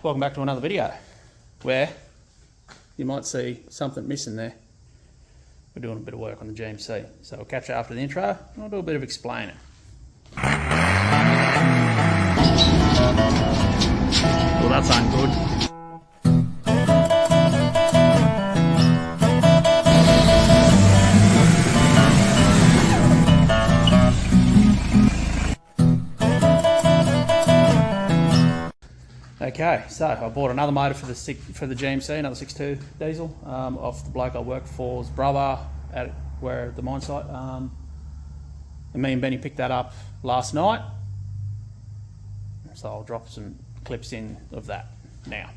welcome back to another video where you might see something missing there. We're doing a bit of work on the GMC, so we'll catch you after the intro and I'll do a bit of explaining. Well, that's ain't good. Okay, so I bought another motor for the GMC, another 6.2 diesel, off the bloke I work for's brother at where the mine site. And me and Benny picked that up last night, so I'll drop some clips in of that now.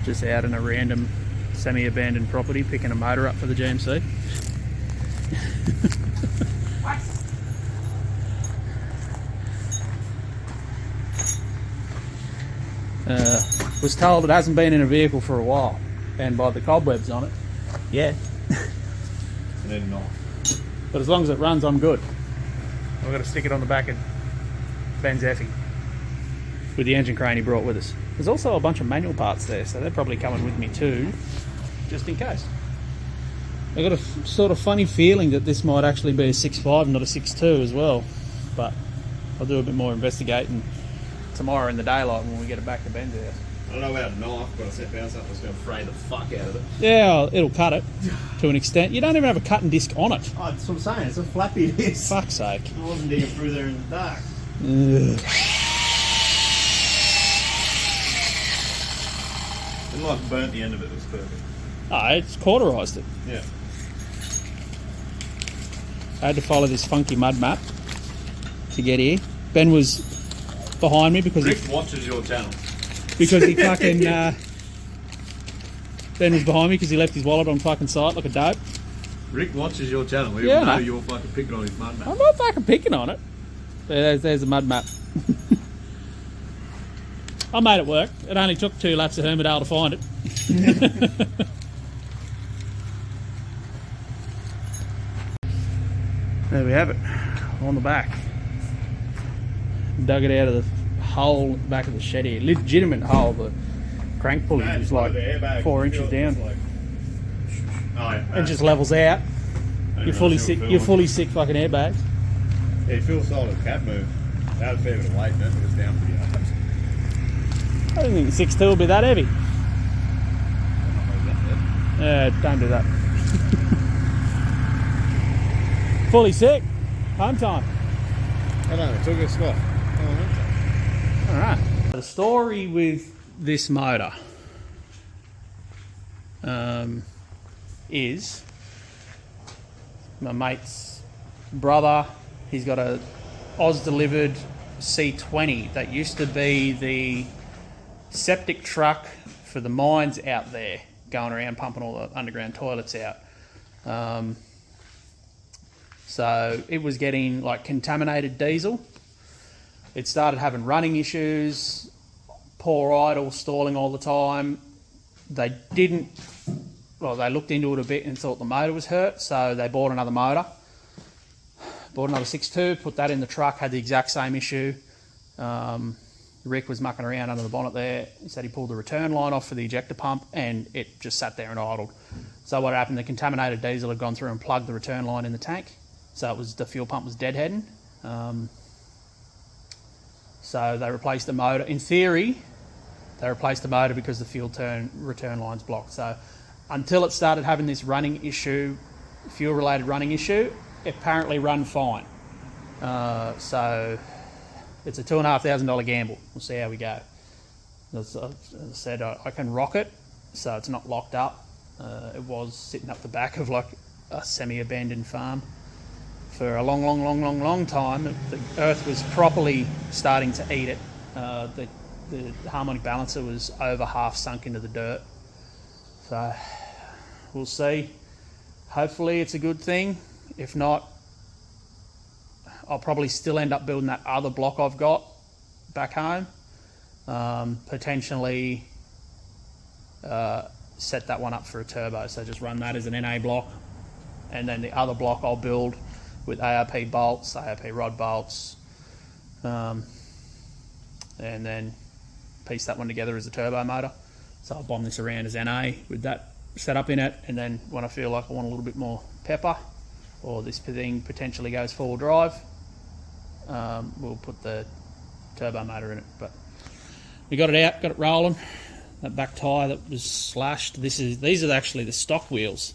Just out in a random semi-abandoned property, picking a motor up for the GMC. Was told it hasn't been in a vehicle for a while, and by the cobwebs on it, yeah. And then not. But as long as it runs, I'm good. I've got to stick it on the back of Ben's Effie with the engine crane he brought with us. There's also a bunch of manual parts there, so they're probably coming with me too, just in case. I've got a sort of funny feeling that this might actually be a 6.5 and not a 6.2 as well, but I'll do a bit more investigating tomorrow in the daylight when we get it back to Ben's house. I don't know about a knife, but I set down something that's going to fray the fuck out of it. Yeah, it'll cut it to an extent. You don't even have a cutting disc on it. Oh, that's what I'm saying. It's a flappy disc. Fuck's sake. I wasn't digging through there in the dark. Ugh. Didn't like burnt the end of it. It was perfect. Oh, it's cauterised it. Yeah. I had to follow this funky mud map to get here. Ben was behind me because Rick watches your channel. Because he fucking Ben was behind me because he left his wallet on fucking site like a dope. Rick watches your channel. Even Yeah, though mate. you're fucking picking on his mud map. I'm not fucking picking on it. There's a mud map. I made it work. It only took 2 laps of Hermidale to find it. There we have it, on the back. Dug it out of the hole at the back of the shed here. Legitimate hole. The crank pulley is like 4 inches down. Like... Oh, yeah. It just levels out. You're fully sick. You're fully sick fucking airbags. Yeah, you feel solid cab move. That had a fair bit of weight, but it was down pretty hard. I don't think the 6.2 will be that heavy. Yeah, don't do that. Fully sick. Home time. I know, it took us what? Alright. The story with this motor is my mate's brother. He's got a Oz delivered C20 that used to be the septic truck for the mines out there, going around pumping all the underground toilets out. So it was getting like contaminated diesel. It started having running issues, poor idle, stalling all the time. They looked into it a bit and thought the motor was hurt, so they bought another motor. Bought another 6.2, put that in the truck, had the exact same issue. Rick was mucking around under the bonnet there. He said he pulled the return line off for the ejector pump and it just sat there and idled. So what happened, the contaminated diesel had gone through and plugged the return line in the tank. So it was, the fuel pump was deadheading. So they replaced the motor. In theory, they replaced the motor because the return line's blocked. So until it started having this running issue, fuel-related running issue, it apparently run fine. So it's a $2,500 gamble. We'll see how we go. As I said, I can rock it, so it's not locked up. It was sitting up the back of like a semi-abandoned farm for a long time. The earth was properly starting to eat it. The harmonic balancer was over half sunk into the dirt. So we'll see. Hopefully it's a good thing. If not, I'll probably still end up building that other block I've got back home. Potentially set that one up for a turbo. So just run that as an NA block. And then the other block I'll build with ARP bolts, ARP rod bolts, and then piece that one together as a turbo motor. So I'll bomb this around as NA with that setup in it, and then when I feel like I want a little bit more pepper, or this thing potentially goes 4-wheel drive, we'll put the turbo motor in it. But we got it out, got it rolling. That back tyre that was slashed, these are actually the stock wheels.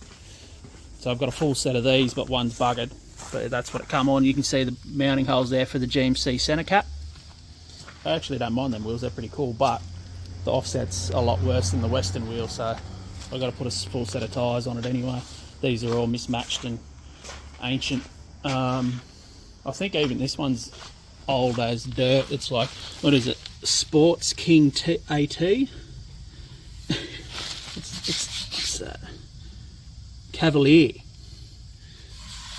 So I've got a full set of these, but one's buggered. But that's what it come on. You can see the mounting holes there for the GMC centre cap. I actually don't mind them wheels, they're pretty cool, but the offset's a lot worse than the Western wheel, so I've got to put a full set of tyres on it anyway. These are all mismatched and ancient. I think even this one's old as dirt. It's like, what is it? Sports King AT? What's that? Cavalier.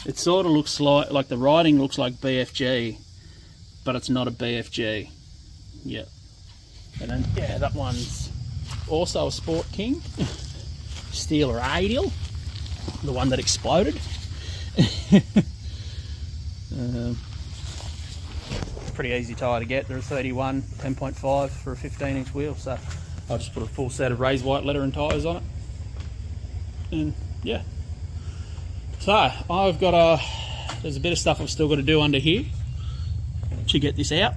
It sort of looks like the writing looks like BFG, but it's not a BFG. Yep. And then, yeah, that one's also a Sport King. Steel radial, the one that exploded. Pretty easy tyre to get. They're a 31 10.5 for a 15-inch wheel, so I'll just put a full set of raised white lettering tyres on it. And yeah, so I've got there's a bit of stuff I've still got to do under here to get this out.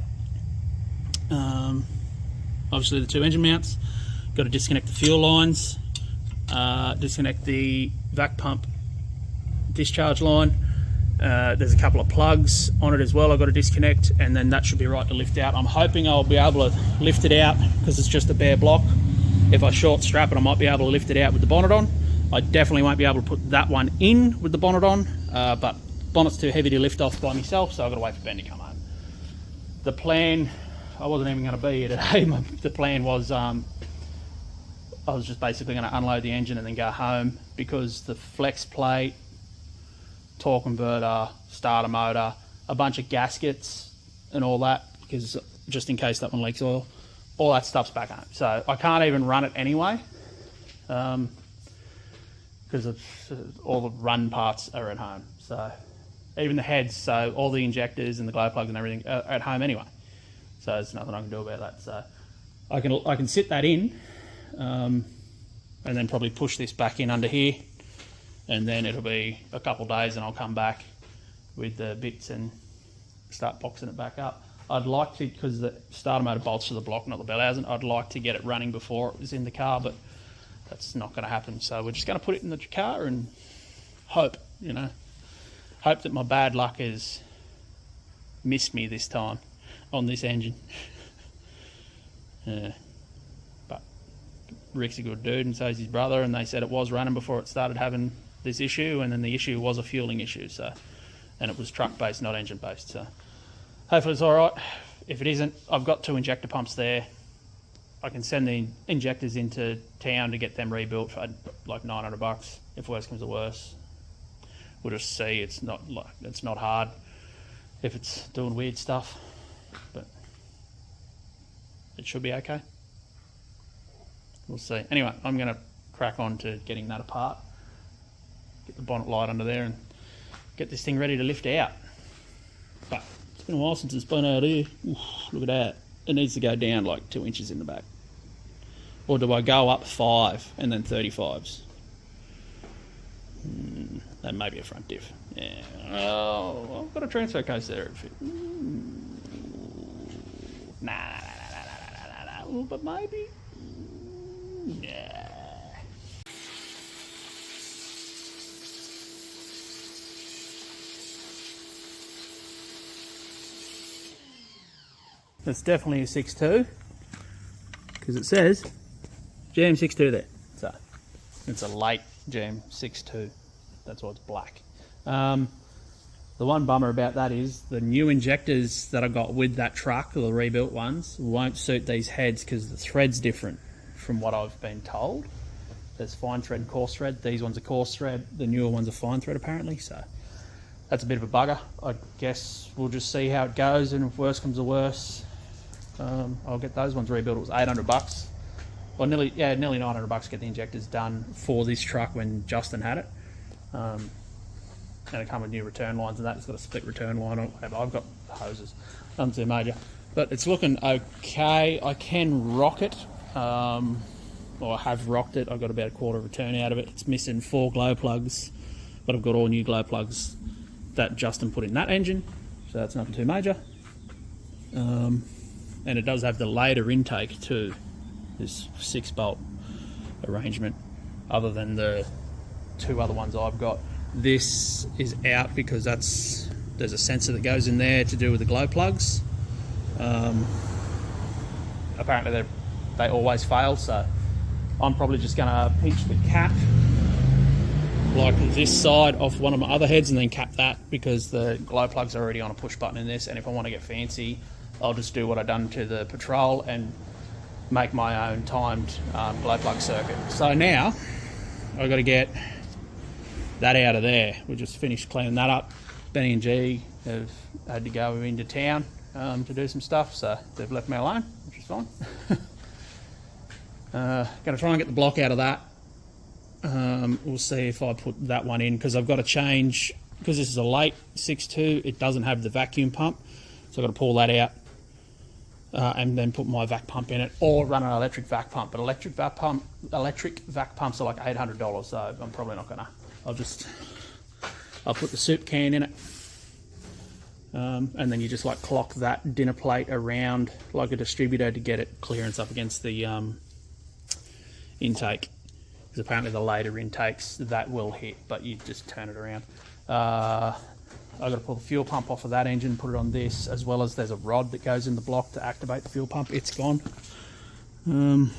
Obviously the two engine mounts, got to disconnect the fuel lines, disconnect the vac pump discharge line. There's a couple of plugs on it as well I've got to disconnect, and then that should be right to lift out. I'm hoping I'll be able to lift it out because it's just a bare block. If I short strap it, I might be able to lift it out with the bonnet on. I definitely won't be able to put that one in with the bonnet on, but bonnet's too heavy to lift off by myself, so I've got to wait for Ben to come home. The plan, I wasn't even going to be here today. The plan was I was just basically going to unload the engine and then go home, because the flex plate, torque converter, starter motor, a bunch of gaskets and all that, because just in case that one leaks oil, all that stuff's back home. So I can't even run it anyway, because all the run parts are at home. So even the heads, so all the injectors and the glow plugs and everything are at home anyway. So there's nothing I can do about that. So I can sit that in, and then probably push this back in under here, and then it'll be a couple of days and I'll come back with the bits and start boxing it back up. I'd like to, because the starter motor bolts to the block, not the Bellhausen, I'd like to get it running before it was in the car, but that's not going to happen. So we're just going to put it in the car and hope, hope that my bad luck has missed me this time on this engine. But Rick's a good dude, and so is his brother, and they said it was running before it started having this issue, and then the issue was a fueling issue, so, and it was truck based, not engine based, so hopefully it's all right. If it isn't, I've got 2 injector pumps there. I can send the injectors into town to get them rebuilt for like $900 if worse comes to worse. We'll just see. It's not hard if it's doing weird stuff, but it should be okay. We'll see. Anyway, I'm going to crack on to getting that apart, get the bonnet light under there, and get this thing ready to lift out. But it's been a while since it's been out here. Oof, look at that. It needs to go down like 2 inches in the back. Or do I go up 5 and then 35s? That may be a front diff. Yeah. Oh, I've got a transfer case there. Nah. But maybe. Yeah. It's definitely a 6.2 because it says GM62 there. So it's a late GM62. That's why it's black. The one bummer about that is the new injectors that I got with that truck, the rebuilt ones, won't suit these heads because the thread's different from what I've been told. There's fine thread and coarse thread. These ones are coarse thread. The newer ones are fine thread apparently. So that's a bit of a bugger. I guess we'll just see how it goes, and if worse comes to worse, I'll get those ones rebuilt. It was $800, or nearly $900 to get the injectors done for this truck when Justin had it. And it come with new return lines and that. It's got a split return line on it, whatever. I've got hoses, nothing too major. but it's looking okay. I can rock it, or I have rocked it. I've got about a quarter of a turn out of it. It's missing 4 glow plugs, but I've got all new glow plugs that Justin put in that engine, so that's nothing too major. And it does have the later intake too, this 6-bolt arrangement, other than the 2 other ones I've got. This is out because there's a sensor that goes in there to do with the glow plugs. Apparently they always fail, so I'm probably just going to pinch the cap like this side off one of my other heads and then cap that, because the glow plugs are already on a push button in this, and if I want to get fancy, I'll just do what I've done to the Patrol and make my own timed glow plug circuit. So now I've got to get that out of there. We just finished cleaning that up. Benny and G have had to go into town to do some stuff, so they've left me alone, which is fine. Going to try and get the block out of that. We'll see if I put that one in, because I've got to change, because this is a late 6.2, it doesn't have the vacuum pump, so I've got to pull that out and then put my vac pump in it, or run an electric vac pump. But electric vac pumps are like $800, so I'm probably not gonna. I'll put the soup can in it, and then you just like clock that dinner plate around like a distributor to get it clearance up against the intake, because apparently the later intakes that will hit, but you just turn it around. I've got to pull the fuel pump off of that engine, put it on this, as well as there's a rod that goes in the block to activate the fuel pump. It's gone. Clean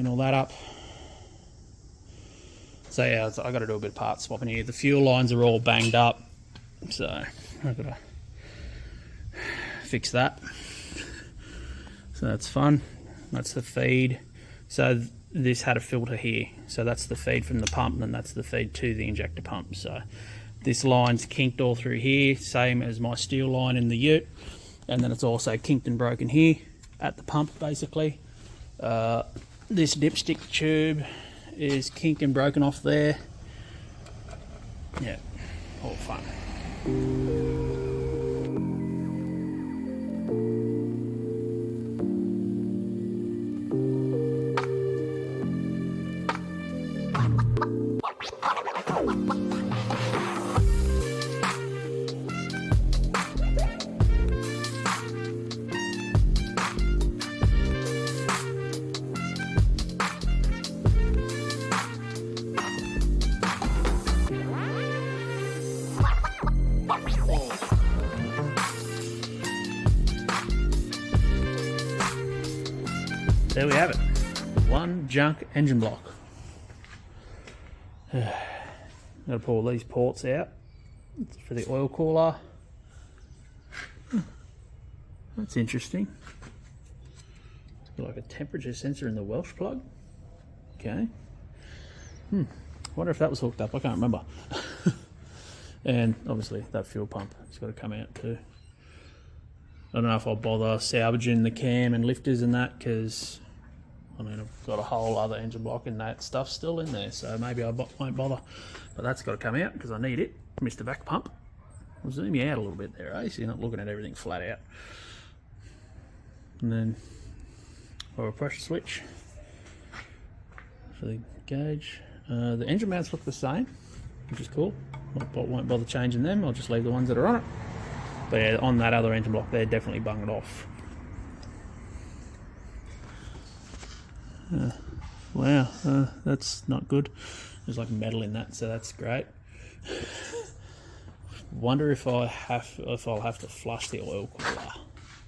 all that up. So yeah, I've got to do a bit of part swapping here. The fuel lines are all banged up, so I've got to fix that. So that's fun. That's the feed. So this had a filter here, so that's the feed from the pump, and then that's the feed to the injector pump. So this line's kinked all through here, same as my steel line in the ute, and then it's also kinked and broken here at the pump, basically. This dipstick tube is kinked and broken off there. Yeah, all fun. There we have it. One junk engine block. Gotta pull these ports out for the oil cooler. That's interesting. It's got like a temperature sensor in the Welsh plug. Okay. I wonder if that was hooked up. I can't remember. And obviously that fuel pump has got to come out too. I don't know if I'll bother salvaging the cam and lifters and that, because I mean, I've got a whole other engine block and that stuff still in there, so maybe I won't bother. But that's got to come out because I need it. Mr. Vac Pump. I'll zoom you out a little bit there, eh? So you're not looking at everything flat out. And then a pressure switch for the gauge. The engine mounts look the same, which is cool. I won't bother changing them. I'll just leave the ones that are on it. But yeah, on that other engine block, they're definitely bunged off. Wow, that's not good. There's like metal in that, so that's great. Wonder if I'll have to flush the oil cooler.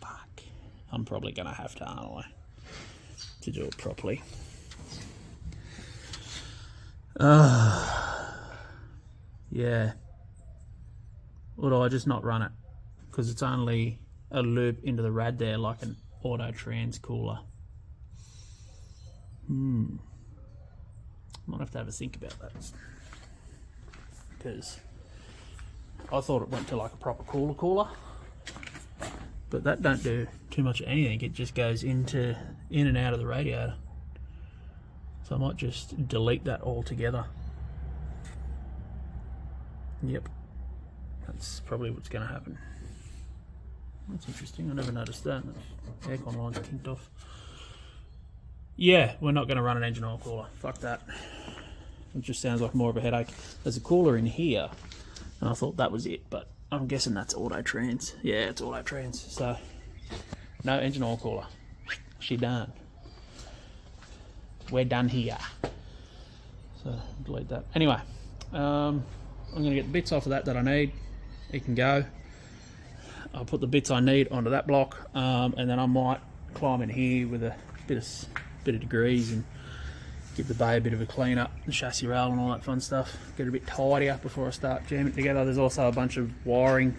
Fuck, I'm probably gonna have to, aren't I, to do it properly. Yeah. Or do I just not run it? Because it's only a loop into the rad there, like an auto trans cooler. Might have to have a think about that, because I thought it went to like a proper cooler, but that don't do too much of anything. It just goes in and out of the radiator. So I might just delete that altogether. Yep, that's probably what's going to happen. That's interesting. I never noticed that. Aircon lines are kinked off. Yeah, we're not going to run an engine oil cooler. Fuck that. It just sounds like more of a headache. There's a cooler in here, and I thought that was it, but I'm guessing that's auto trans. Yeah, it's auto trans. So no engine oil cooler. She done. We're done here. So delete that. Anyway, I'm going to get the bits off of that I need. It can go. I'll put the bits I need onto that block, and then I might climb in here with a bit of degrees and give the bay a bit of a clean up, the chassis rail and all that fun stuff. Get it a bit tidier before I start jamming it together. There's also a bunch of wiring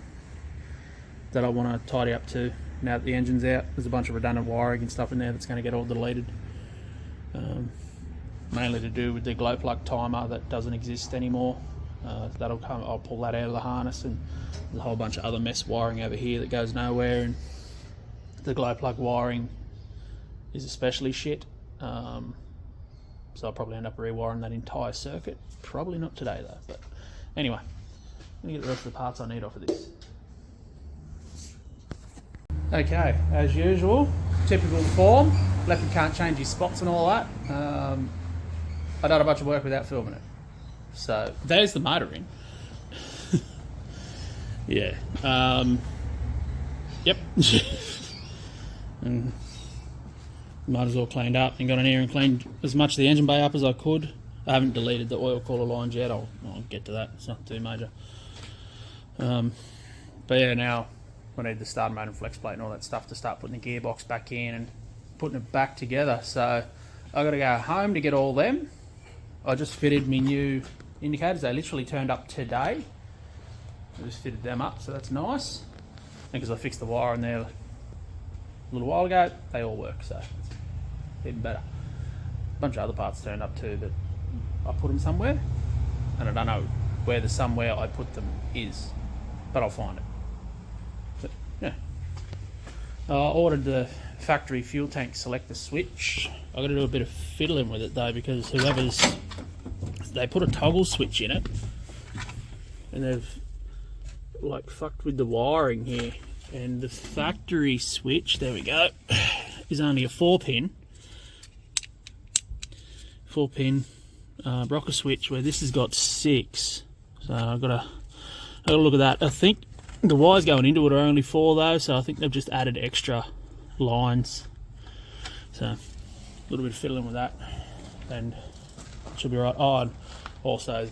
that I want to tidy up too. Now that the engine's out, there's a bunch of redundant wiring and stuff in there that's going to get all deleted. Mainly to do with the glow plug timer that doesn't exist anymore. That'll come. I'll pull that out of the harness, and there's a whole bunch of other mess wiring over here that goes nowhere. And the glow plug wiring is especially shit. So I'll probably end up rewiring that entire circuit. Probably not today though. But anyway, I'm gonna get the rest of the parts I need off of this. Okay, as usual, typical form. Leopard can't change his spots and all that. I done a bunch of work without filming it. So there's the motor in. Yeah. Yep. And motor's all cleaned up, and got in here and cleaned as much of the engine bay up as I could. I haven't deleted the oil cooler lines yet. I'll get to that. It's not too major. But yeah, now I need the starter motor and flex plate and all that stuff to start putting the gearbox back in and putting it back together. So I got to go home to get all them. I just fitted my new indicators. They literally turned up today. I just fitted them up, so that's nice. And because I fixed the wire in there a little while ago, they all work, so it's even better. A bunch of other parts turned up too, but I put them somewhere, and I don't know where the somewhere I put them is, but I'll find it. But, yeah. I ordered the factory fuel tank selector switch. I've got to do a bit of fiddling with it though, because they put a toggle switch in it, and they've like fucked with the wiring here. And the factory switch, there we go, is only a 4-pin rocker switch, where this has got 6. So I've got to look at that. I think the wires going into it are only 4 though, so I think they've just added extra lines. So a little bit of fiddling with that, and it should be right. Oh, and also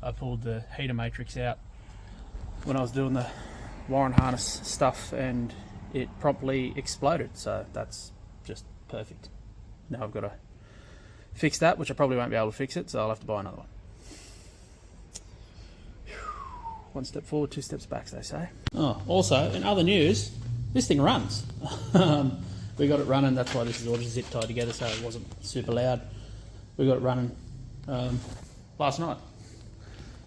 I pulled the heater matrix out when I was doing the Warren harness stuff, and it promptly exploded, so that's just perfect. Now I've got to fix that, which I probably won't be able to fix it, so I'll have to buy another one. One step forward, 2 steps back, they say. Oh, also, in other news, this thing runs. We got it running, that's why this is all just zip tied together so it wasn't super loud. We got it running last night.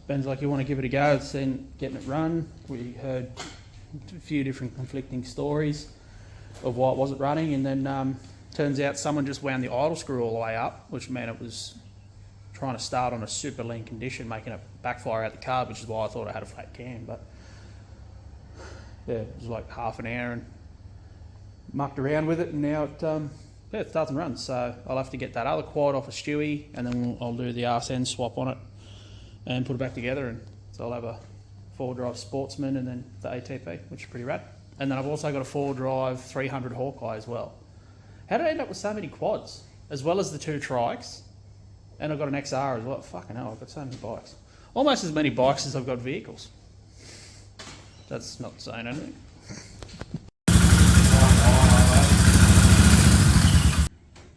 Ben's like, you want to give it a go, then getting it run. We heard a few different conflicting stories of why it wasn't running, and then turns out someone just wound the idle screw all the way up, which meant it was trying to start on a super lean condition, making it backfire out the carb, which is why I thought I had a flat cam. But yeah, it was like half an hour and mucked around with it, and now it starts and runs. So I'll have to get that other quad off of Stewie, and then I'll do the RSN swap on it and put it back together, and so I'll have a 4-drive Sportsman and then the ATP, which is pretty rad. And then I've also got a 4-drive 300 Hawkeye as well. How did I end up with so many quads, as well as the 2 trikes? And I've got an XR as well. Fucking hell, I've got so many bikes. Almost as many bikes as I've got vehicles. That's not saying anything.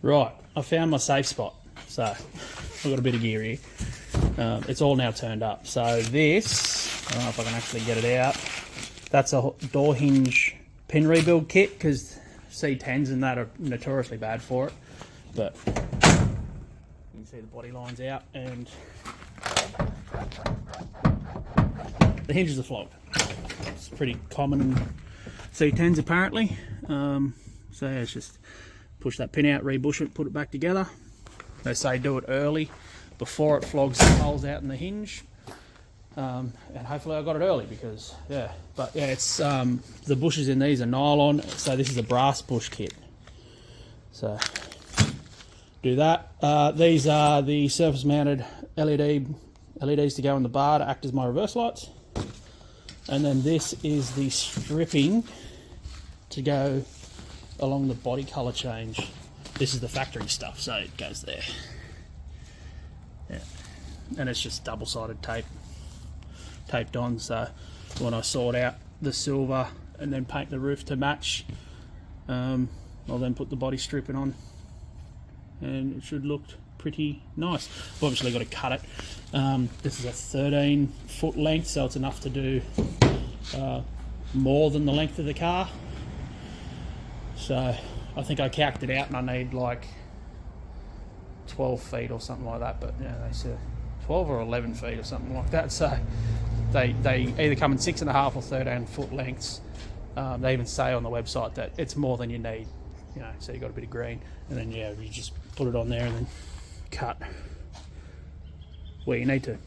Right, I found my safe spot. So I've got a bit of gear here. It's all now turned up. So this, I don't know if I can actually get it out. That's a door hinge pin rebuild kit, because C10s and that are notoriously bad for it. But you can see the body lines out, and the hinges are flogged. It's pretty common in C10s apparently. So yeah, it's just push that pin out, rebush it, put it back together. They say do it early before it flogs the holes out in the hinge. And hopefully I got it early because, yeah. But yeah, it's the bushes in these are nylon, so this is a brass bush kit. So do that. These are the surface mounted LEDs to go in the bar to act as my reverse lights. And then this is the stripping to go along the body colour change. This is the factory stuff, so it goes there. Yeah. And it's just double-sided tape taped on, so when I sort out the silver and then paint the roof to match, I'll then put the body stripping on and it should look pretty nice. I've obviously got to cut it. This is a 13-foot length, so it's enough to do more than the length of the car. So I think I calced it out and I need like 12 feet or something like that, but yeah, they said 12 or 11 feet or something like that. So they either come in 6.5 or 13-foot lengths. They even say on the website that it's more than you need, you know, so you got a bit of green, and then yeah, you just put it on there and then cut where you need to,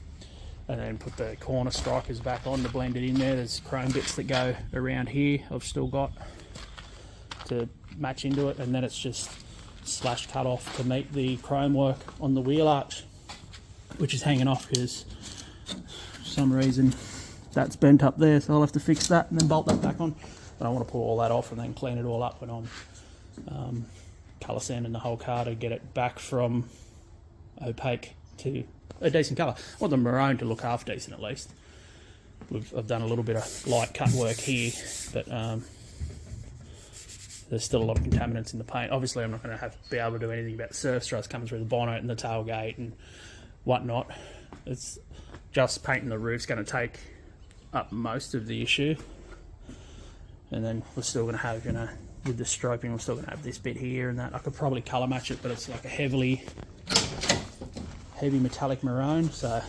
and then put the corner strikers back on to blend it in there. There's chrome bits that go around here I've still got to match into it, and then it's just slash cut off to meet the chrome work on the wheel arch, which is hanging off because for some reason that's bent up there, so I'll have to fix that and then bolt that back on. But I want to pull all that off and then clean it all up when I'm colour sanding the whole car to get it back from opaque to a decent colour. I want the maroon to look half decent at least. I've done a little bit of light cut work here, but there's still a lot of contaminants in the paint. Obviously I'm not going to be able to do anything about the surface truss coming through the bonnet and the tailgate and whatnot. It's just painting the roof's going to take up most of the issue, and then we're still going to have, you know, with the striping, we're still going to have this bit here and that. I could probably colour match it, but it's like a heavy metallic maroon, so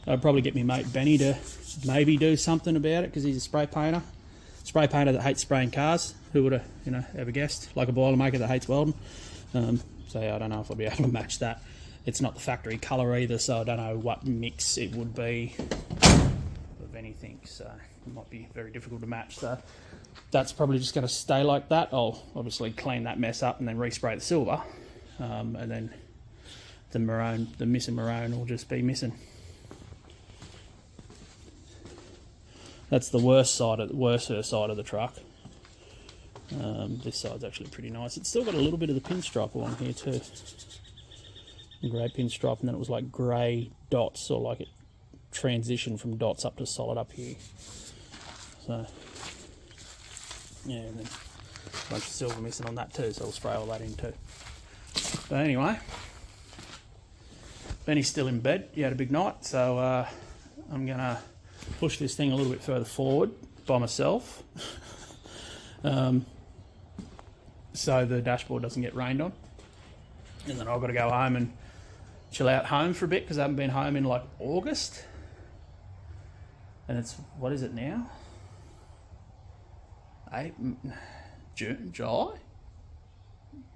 I'd probably get my mate Benny to maybe do something about it because he's a spray painter that hates spraying cars. Who would have, you know, ever guessed? Like a boilermaker that hates welding. So yeah, I don't know if I'll be able to match that. It's not the factory colour either, so I don't know what mix it would be of anything, so it might be very difficult to match. So that's probably just going to stay like that. I'll obviously clean that mess up and then respray the silver, and then the maroon, the missing maroon, will just be missing. That's the worser side of the truck. This side's actually pretty nice. It's still got a little bit of the pinstripe along here too. Grey pinstripe, and then it was like grey dots, or like it transitioned from dots up to solid up here. So yeah, and then a bunch of silver missing on that too, so I'll spray all that in too. But anyway, Benny's still in bed. He had a big night, so I'm gonna push this thing a little bit further forward by myself, so the dashboard doesn't get rained on, and then I've got to go home and chill out home for a bit because I haven't been home in like August, and it's, what is it now? June, July?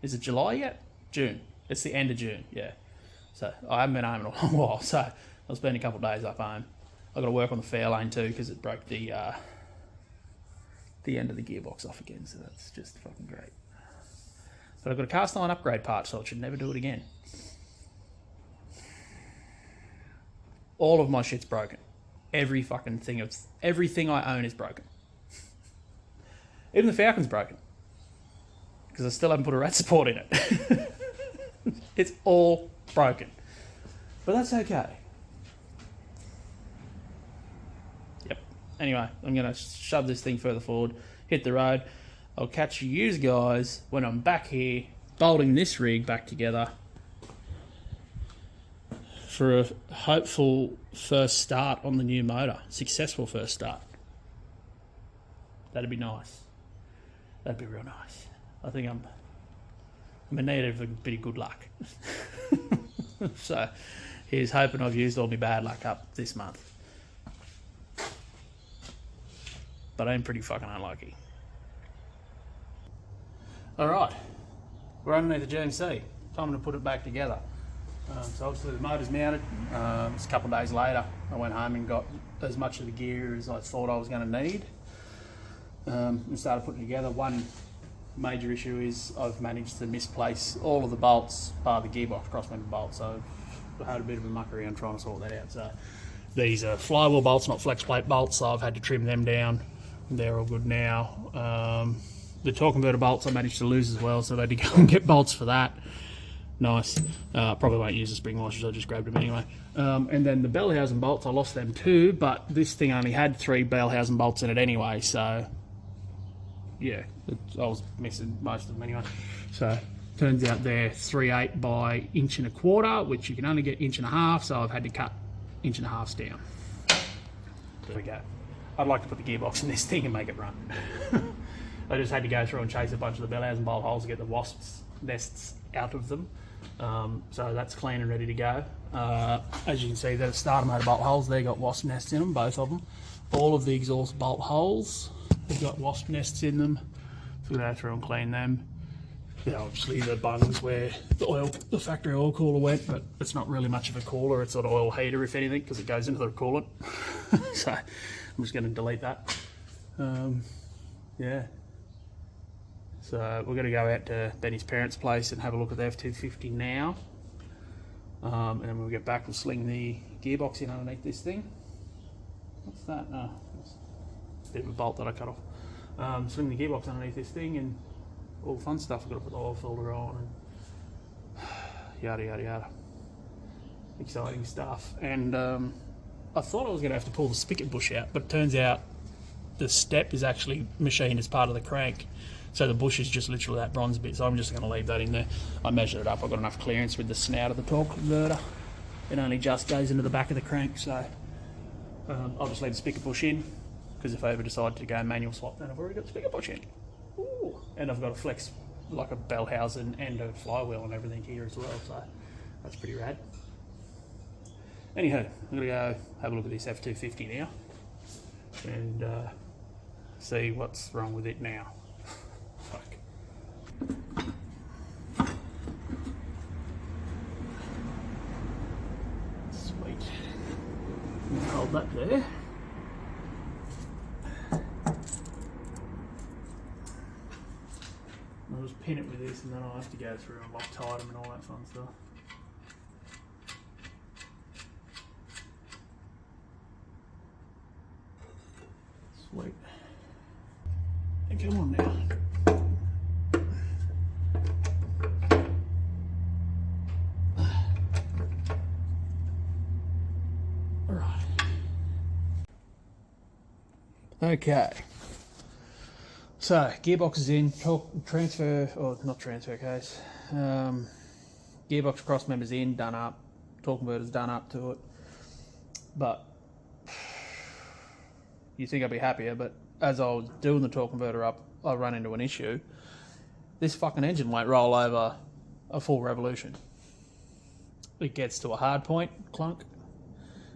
Is it July yet? June. It's the end of June, yeah. So I haven't been home in a long while, so I'll spend a couple of days up home. I've got to work on the Fairlane too because it broke the end of the gearbox off again, so that's just fucking great. But I've got a cast iron upgrade part, so I should never do it again. All of my shit's broken. Every fucking thing everything I own is broken. Even the Falcon's broken because I still haven't put a rat support in it. It's all broken, but that's okay. Yep. Anyway, I'm gonna shove this thing further forward, hit the road. I'll catch you guys when I'm back here bolting this rig back together for a hopeful first start on the new motor. Successful first start. That'd be nice. That'd be real nice. I think I'm in need of a bit of good luck. So here's hoping I've used all my bad luck up this month. But I'm pretty fucking unlucky. Alright, we're underneath the GMC. Time to put it back together. So obviously the motor's mounted. It's a couple of days later. I went home and got as much of the gear as I thought I was going to need, and started putting together. One major issue is I've managed to misplace all of the bolts bar the gearbox crossmember bolts, so I had a bit of a muck around trying to sort that out. So these are flywheel bolts, not flex plate bolts, so I've had to trim them down. They're all good now. The torque converter bolts I managed to lose as well, so I had to go and get bolts for that. Nice. Probably won't use the spring washers, I just grabbed them anyway. And then the Bellhausen bolts, I lost them too, but this thing only had 3 Bellhausen bolts in it anyway, so yeah, I was missing most of them anyway. So turns out they're 3/8 by 1.25 inches, which you can only get 1.5 inches, so I've had to cut 1.5 inches down. There we go. I'd like to put the gearbox in this thing and make it run. I just had to go through and chase a bunch of the Bellhausen bolt holes to get the wasps' nests out of them. So that's clean and ready to go. As you can see, the starter motor bolt holes, they got wasp nests in them, both of them. All of the exhaust bolt holes, they've got wasp nests in them. So we're going to go through and clean them. Yeah, obviously the bungs where the factory oil cooler went, but it's not really much of a cooler, it's an oil heater if anything, because it goes into the coolant. So I'm just going to delete that. Yeah. So we're going to go out to Benny's parents' place and have a look at the F250 now. And then when we get back, we'll sling the gearbox in underneath this thing. What's that? Oh, it's a bit of a bolt that I cut off. Sling the gearbox underneath this thing and all the fun stuff. We've got to put the oil filter on and yada yada yada. Exciting stuff. And I thought I was going to have to pull the spigot bush out, but it turns out the step is actually machined as part of the crank. So the bush is just literally that bronze bit, so I'm just going to leave that in there. I measured it up, I've got enough clearance with the snout of the torque converter. It only just goes into the back of the crank, so I'll just leave the spigot bush in, because if I ever decide to go manual swap, then I've already got the spigot bush in. Ooh. And I've got a flex, like a Bellhausen and a flywheel and everything here as well, so that's pretty rad. Anyhow, I'm going to go have a look at this F250 now, and see what's wrong with it now. Fuck. Sweet. Hold that there. I'll just pin it with this, and then I'll have to go through and Loctite them and all that fun stuff. Sweet. And come on now. Alright. Okay. So, gearbox is in, transfer, or not transfer case, gearbox cross members in, done up, torque converter's done up to it, but you think I'd be happier, but as I was doing the torque converter up, I run into an issue. This fucking engine won't roll over a full revolution. It gets to a hard point, clunk,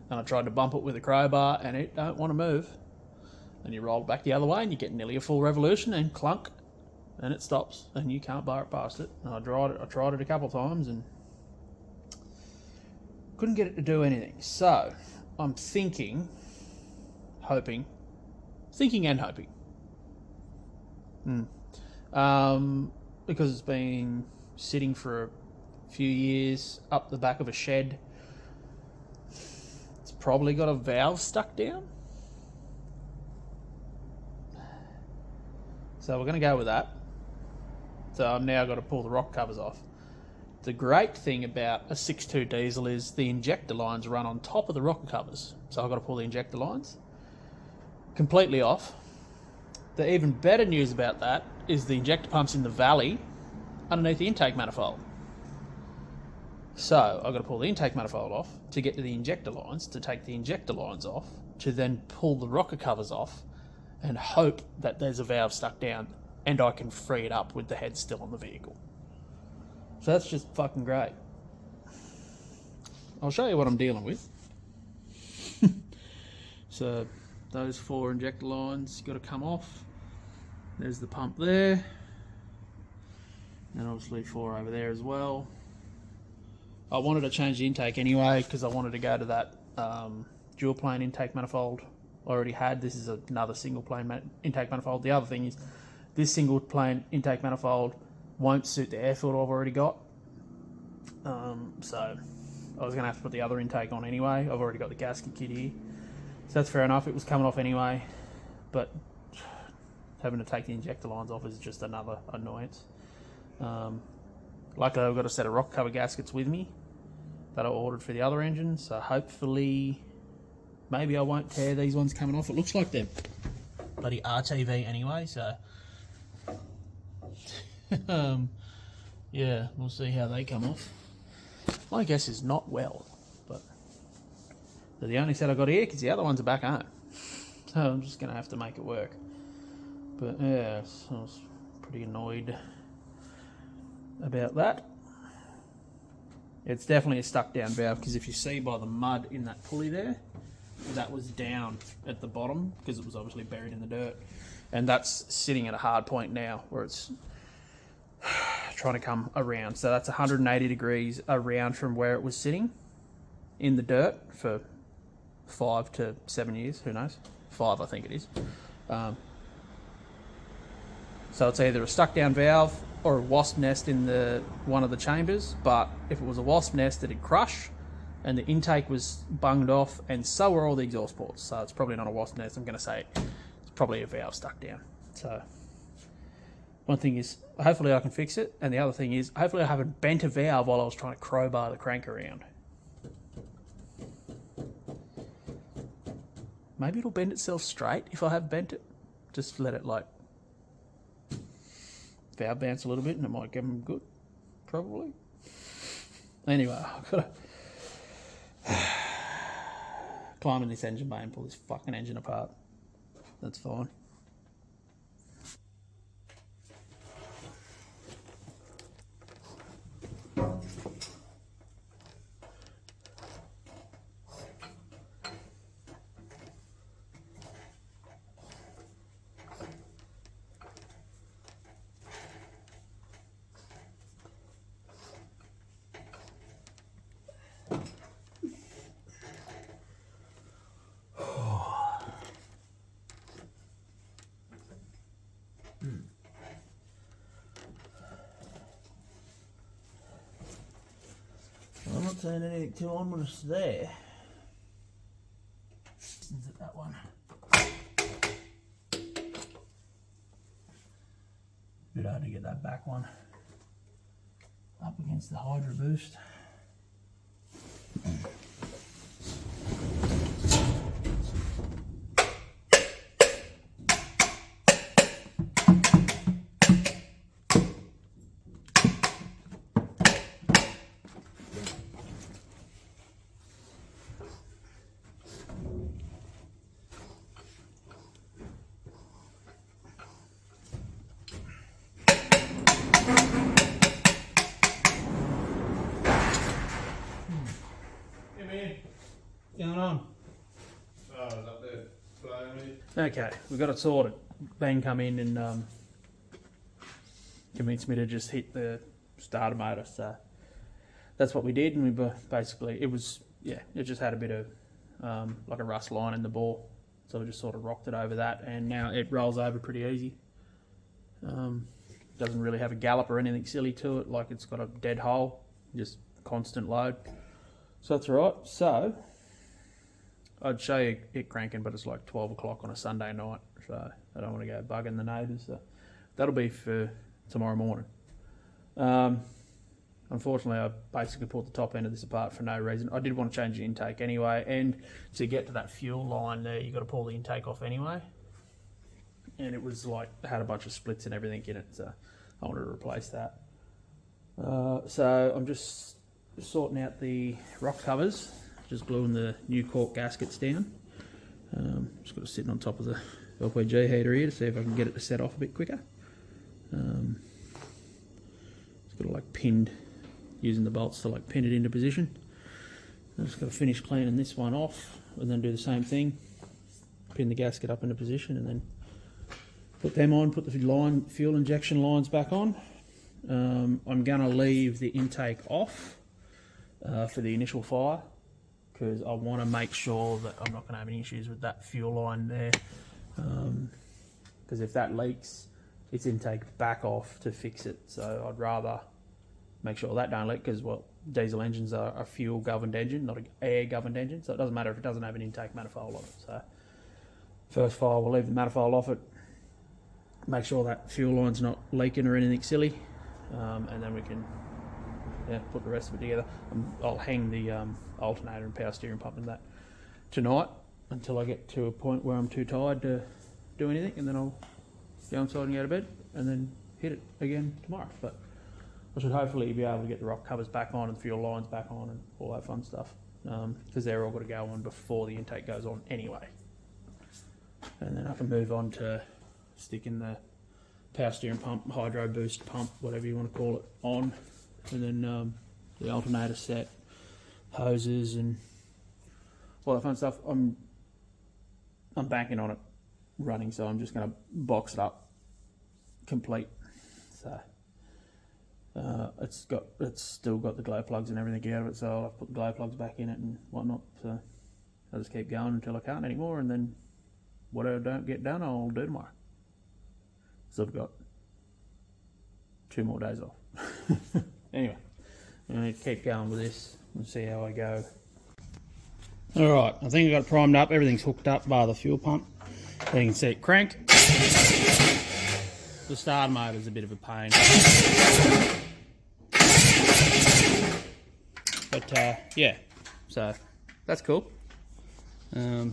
and I tried to bump it with a crowbar and it don't want to move. And you roll it back the other way and you get nearly a full revolution and clunk, and it stops and you can't bar it past it. And I tried it a couple of times and couldn't get it to do anything. So I'm thinking and hoping. Because it's been sitting for a few years up the back of a shed. It's probably got a valve stuck down. So we're going to go with that. So I've now got to pull the rock covers off. The great thing about a 6.2 diesel is the injector lines run on top of the rocker covers. So I've got to pull the injector lines completely off. The even better news about that is the injector pump's in the valley underneath the intake manifold. So I've got to pull the intake manifold off to get to the injector lines, to take the injector lines off, to then pull the rocker covers off and hope that there's a valve stuck down and I can free it up with the head still on the vehicle. So that's just fucking great. I'll show you what I'm dealing with. So those 4 injector lines got to come off. There's the pump there, and obviously 4 over there as well. I wanted to change the intake anyway because I wanted to go to that dual plane intake manifold I already had. This is another single plane intake manifold. The other thing is this single plane intake manifold won't suit the air filter I've already got. So I was going to have to put the other intake on anyway. I've already got the gasket kit here. So that's fair enough. It was coming off anyway. But having to take the injector lines off is just another annoyance. Luckily I've got a set of rock cover gaskets with me that I ordered for the other engine. So hopefully, maybe I won't tear these ones coming off. It looks like they're bloody RTV anyway. So yeah, we'll see how they come off. My guess is not well, but they're the only set I got here because the other ones are back home. So I'm just going to have to make it work. But yeah, I was pretty annoyed about that. It's definitely a stuck down valve because if you see by the mud in that pulley there, that was down at the bottom because it was obviously buried in the dirt. And that's sitting at a hard point now where it's trying to come around. So that's 180 degrees around from where it was sitting in the dirt for 5 to 7 years, who knows? 5 I think it is. So it's either a stuck down valve or a wasp nest in one of the chambers, but if it was a wasp nest it'd crush and the intake was bunged off and so were all the exhaust ports. So it's probably not a wasp nest. I'm going to say it's probably a valve stuck down. So one thing is, hopefully I can fix it, and the other thing is, hopefully I haven't bent a valve while I was trying to crowbar the crank around. Maybe it'll bend itself straight if I have bent it. Just let it like valve bounce a little bit and it might get them good, probably. Anyway, I've got to climb in this engine bay and pull this fucking engine apart. That's fine. I'm not saying anything too ominous there. Is it that one? Bit hard to get that back one up against the Hydro Boost. Going on? Oh, it's up there. Flying me. Okay, we've got it sorted. Ben come in and convinced me to just hit the starter motor, so that's what we did, and we basically, it just had a bit of like a rust line in the bore, so we just sort of rocked it over that, and now it rolls over pretty easy. Doesn't really have a gallop or anything silly to it, like it's got a dead hole, just constant load, so that's alright. So I'd show you it cranking, but it's like 12 o'clock on a Sunday night, so I don't want to go bugging the neighbours. So that'll be for tomorrow morning. Unfortunately, I basically pulled the top end of this apart for no reason. I did want to change the intake anyway, and to get to that fuel line there, you've got to pull the intake off anyway. And it was like, had a bunch of splits and everything in it, so I wanted to replace that. So I'm just sorting out the rock covers. Just gluing the new cork gaskets down. Just got it sitting on top of the LPG heater here to see if I can get it to set off a bit quicker. It's got it like pinned, using the bolts to like pin it into position. I've just got to finish cleaning this one off and then do the same thing. Pin the gasket up into position and then put them on, put the fuel injection lines back on. I'm going to leave the intake off for the initial fire, because I want to make sure that I'm not going to have any issues with that fuel line there. Because if that leaks, its intake back off to fix it. So I'd rather make sure that don't leak, because well, diesel engines are a fuel governed engine, not an air governed engine. So it doesn't matter if it doesn't have an intake manifold on it. So first fire, we'll leave the manifold off it, make sure that fuel line's not leaking or anything silly, and then we can put the rest of it together. I'll hang the alternator and power steering pump in that tonight until I get to a point where I'm too tired to do anything, and then I'll go inside and go to bed and then hit it again tomorrow. But I should hopefully be able to get the rock covers back on and the fuel lines back on and all that fun stuff, because they're all got to go on before the intake goes on anyway. And then I can move on to sticking the power steering pump, hydro boost pump, whatever you want to call it, on, and then the alternator set, hoses and all that fun stuff. I'm banking on it running, so I'm just going to box it up complete. So it's still got the glow plugs and everything out of it, so I'll have to put the glow plugs back in it and whatnot. So I'll just keep going until I can't anymore, and then whatever I don't get done, I'll do tomorrow. So I've got 2 more days off. Anyway, I'm going to keep going with this and see how I go. Alright, I think I got it primed up, everything's hooked up bar the fuel pump. You can see it cranked. The starter motor's a bit of a pain. But yeah, so that's cool. I'm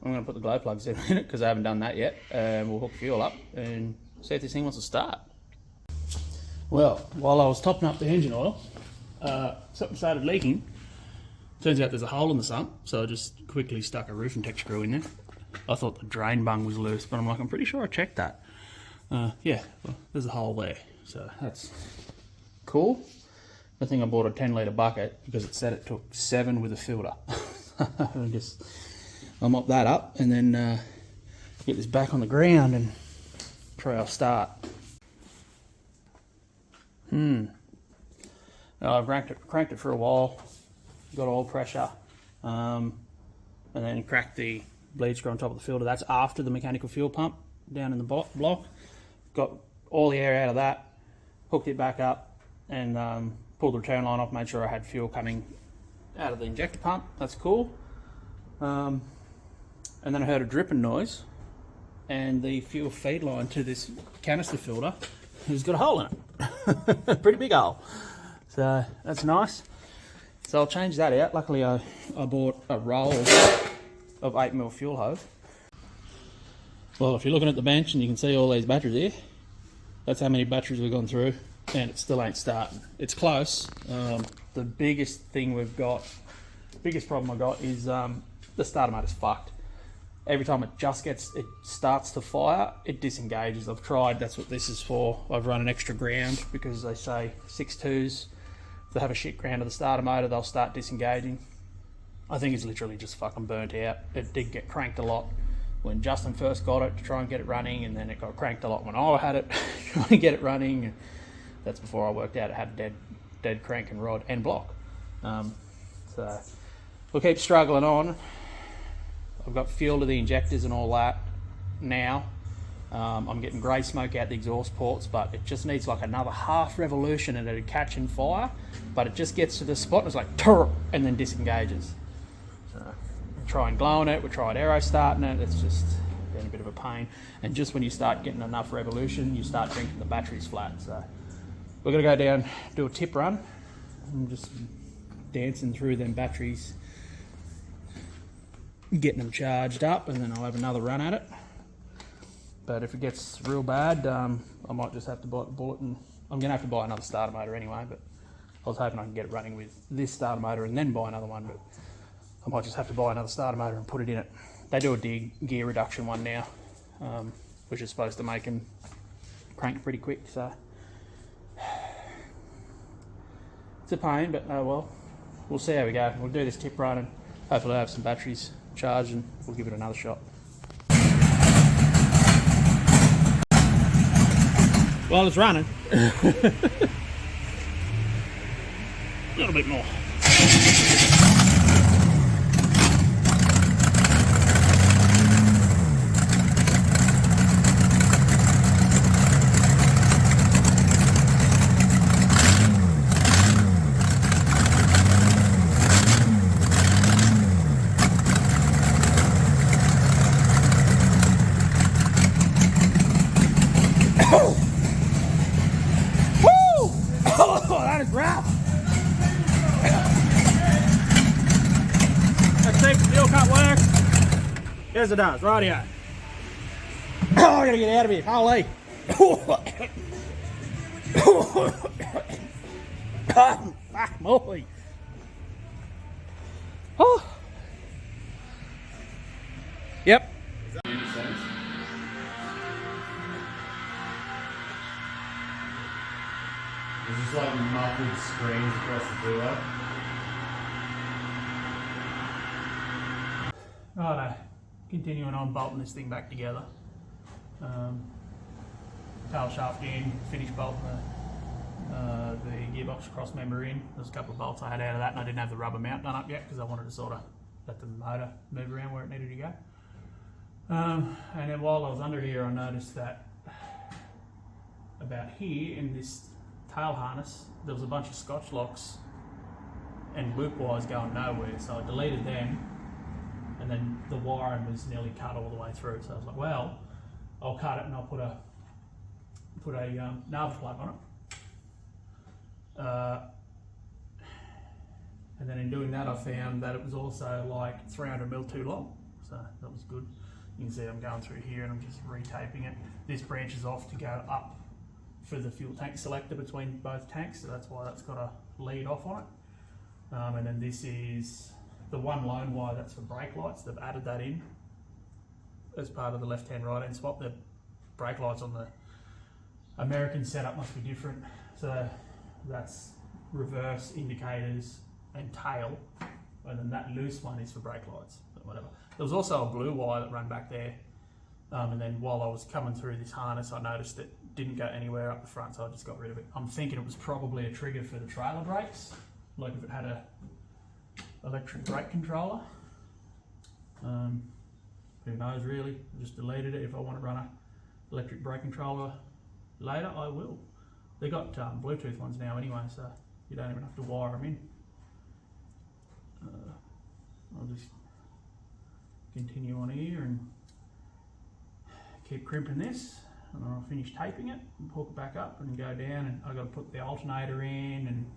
going to put the glow plugs in it because I haven't done that yet. We'll hook fuel up and see if this thing wants to start. Well, while I was topping up the engine oil, something started leaking. Turns out there's a hole in the sump, so I just quickly stuck a roofing tech screw in there. I thought the drain bung was loose, but I'm pretty sure I checked that. Yeah, well, there's a hole there, so that's cool. I think I bought a 10-litre bucket because it said it took 7 with a filter. I'll mop that up and then get this back on the ground and try our start. I've cranked it for a while, got oil pressure, and then cracked the bleed screw on top of the filter. That's after the mechanical fuel pump down in the block. Got all the air out of that, hooked it back up, and pulled the return line off, made sure I had fuel coming out of the injector pump. That's cool. And then I heard a dripping noise, and the fuel feed line to this canister filter has got a hole in it. Pretty big hole. So that's nice. So I'll change that out. Luckily I bought a roll of 8mm fuel hose. Well, if you're looking at the bench and you can see all these batteries here, that's how many batteries we've gone through, and it still ain't starting. It's close. The biggest problem I got is the starter motor's fucked. Every time it starts to fire, it disengages. I've tried, that's what this is for. I've run an extra ground because they say 6.2s, if they have a shit ground of the starter motor, they'll start disengaging. I think it's literally just fucking burnt out. It did get cranked a lot when Justin first got it to try and get it running, and then it got cranked a lot when I had it trying to get it running. That's before I worked out it had a dead crank and rod and block. So we'll keep struggling on. I've got fuel to the injectors and all that now. I'm getting grey smoke out the exhaust ports, but it just needs like another half revolution and it'd catch and fire. But it just gets to the spot and it's like turr, and then disengages. So we try and glow on it, we tried aero starting it, it's just been a bit of a pain. And just when you start getting enough revolution, you start drinking the batteries flat. So we're gonna go down, do a tip run. I'm just dancing through them batteries, getting them charged up, and then I'll have another run at it. But if it gets real bad, I might just have to bite the bullet, and I'm going to have to buy another starter motor anyway, but I was hoping I can get it running with this starter motor and then buy another one, but I might just have to buy another starter motor and put it in it. They do a gear reduction one now, which is supposed to make them crank pretty quick, so it's a pain, but oh well, we'll see how we go. We'll do this tip run and hopefully I'll have some batteries charged and we'll give it another shot. Well, it's running. A little bit more. Yes, it does. Rightio. Oh, I gotta get out of here. Holy. Fuck, Molly. Oh. Yep. There's just like muffled screams across the duo. Righto, continuing on bolting this thing back together. Tail shaft in, finish bolting the gearbox cross member in. There's a couple of bolts I had out of that, and I didn't have the rubber mount done up yet because I wanted to sort of let the motor move around where it needed to go. And then while I was under here, I noticed that about here in this tail harness, there was a bunch of scotch locks and loop wires going nowhere, so I deleted them, and then the wiring was nearly cut all the way through, so I was like, well, I'll cut it and I'll put a nav plug on it. And then in doing that, I found that it was also like 300mm too long, so that was good. You can see I'm going through here and I'm just retaping it. This branches off to go up for the fuel tank selector between both tanks, so that's why that's got a lead off on it. And then this is the one lone wire that's for brake lights. They've added that in as part of the left-hand right-hand swap. The brake lights on the American setup must be different, so that's reverse indicators and tail, and then that loose one is for brake lights, but whatever. There was also a blue wire that ran back there, and then while I was coming through this harness, I noticed it didn't go anywhere up the front, so I just got rid of it. I'm thinking it was probably a trigger for the trailer brakes, like if it had a electric brake controller. Who knows really? I just deleted it. If I want to run a electric brake controller later, I will. They got Bluetooth ones now anyway, so you don't even have to wire them in. I'll just continue on here and keep crimping this, and then I'll finish taping it and hook it back up and go down, and I've got to put the alternator in and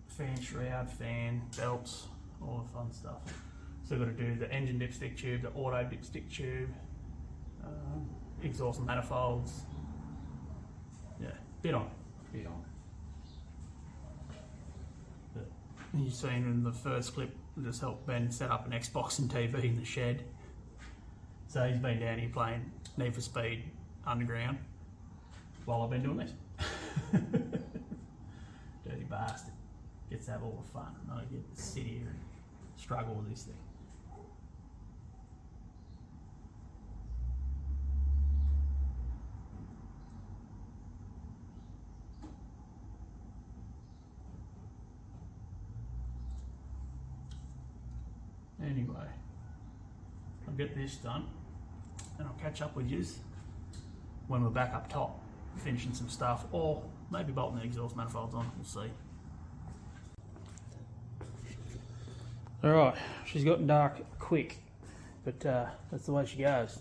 fan shroud, fan, belts, all the fun stuff. Still got to do the engine dipstick tube, the auto dipstick tube, exhaust manifolds. Yeah, bit on. You've seen in the first clip, I just helped Ben set up an Xbox and TV in the shed. So he's been down here playing Need for Speed Underground while I've been doing this. Dirty bastard. Gets to have all the fun. I get to sit here and struggle with this thing. Anyway, I'll get this done and I'll catch up with yous when we're back up top, finishing some stuff, or maybe bolting the exhaust manifolds on, we'll see. Alright, she's gotten dark quick, but that's the way she goes.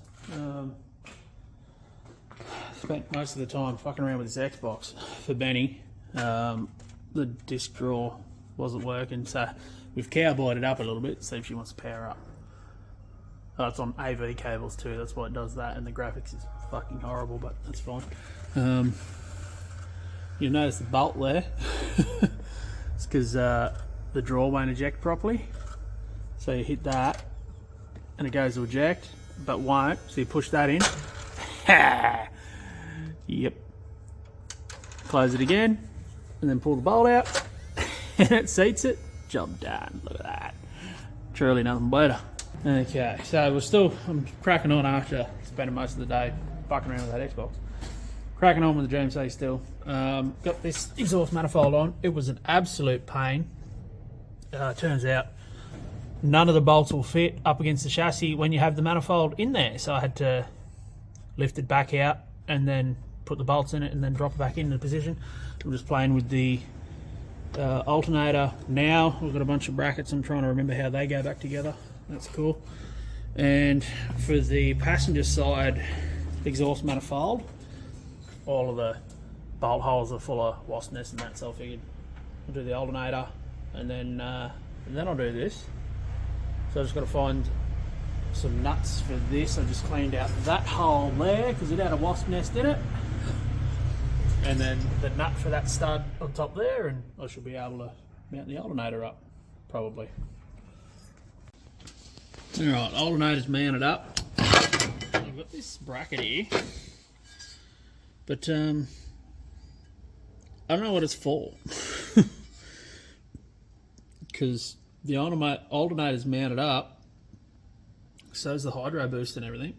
Spent most of the time fucking around with this Xbox for Benny. The disc drawer wasn't working, so we've cowboyed it up a little bit, see if she wants to power up. Oh, it's on AV cables too, that's why it does that, and the graphics is fucking horrible, but that's fine. You'll notice the bolt there. It's because the drawer won't eject properly. So you hit that, and it goes to eject, but won't, so you push that in. Yep. Close it again, and then pull the bolt out, and it seats it. Job done. Look at that. Truly nothing better. Okay, so I'm cracking on after spending most of the day fucking around with that Xbox. Cracking on with the GMC still. Got this exhaust manifold on. It was an absolute pain. Turns out none of the bolts will fit up against the chassis when you have the manifold in there. So I had to lift it back out and then put the bolts in it and then drop it back into position. I'm just playing with the alternator now. We've got a bunch of brackets. I'm trying to remember how they go back together. That's cool. And for the passenger side exhaust manifold, all of the bolt holes are full of wasp nests and that, so I figured I'll do the alternator and then And then I'll do this. So I just got to find some nuts for this. I just cleaned out that hole there because it had a wasp nest in it. And then the nut for that stud on top there, and I should be able to mount the alternator up, probably. Alright, alternator's mounted up. I've got this bracket here, but I don't know what it's for. Because the alternator's mounted up, so's the hydro boost and everything.